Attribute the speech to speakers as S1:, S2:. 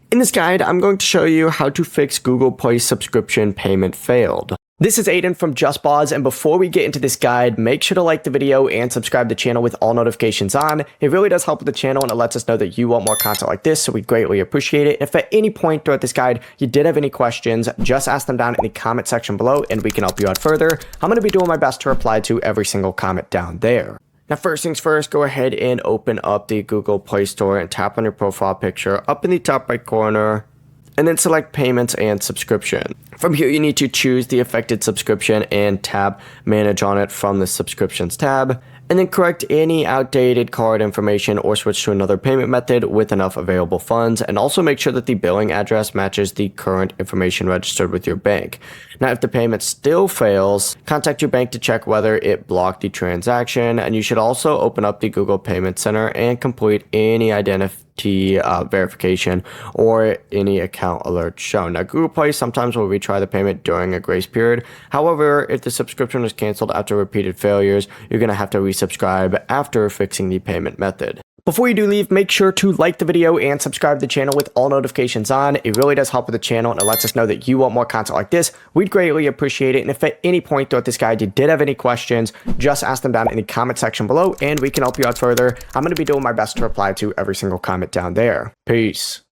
S1: In this guide, I'm going to show you how to fix Google Play subscription payment failed. This is Aiden from JustPause, and before we get into this guide, make sure to like the video and subscribe to the channel with all notifications on. It really does help with the channel and it lets us know that you want more content like this, so we greatly appreciate it. If at any point throughout this guide you did have any questions, just ask them down in the comment section below and we can help you out further. I'm going to be doing my best to reply to every single comment down there. Now, first things first, go ahead and open up the Google Play Store and tap on your profile picture up in the top right corner, and then select Payments and Subscription. From here, you need to choose the affected subscription and tap Manage on it from the Subscriptions tab, and then correct any outdated card information or switch to another payment method with enough available funds, and also make sure that the billing address matches the current information registered with your bank. Now, if the payment still fails, contact your bank to check whether it blocked the transaction, and you should also open up the Google Payment Center and complete any identity verification or any account alerts shown. Now, Google Play sometimes will retry the payment during a grace period. However, if the subscription is canceled after repeated failures, you're going to have to resubscribe after fixing the payment method. Before you do leave, make sure to like the video and subscribe to the channel with all notifications on. It really does help with the channel and it lets us know that you want more content like this. We'd greatly appreciate it. And if at any point throughout this guide you did have any questions, just ask them down in the comment section below and we can help you out further. I'm going to be doing my best to reply to every single comment down there. Peace.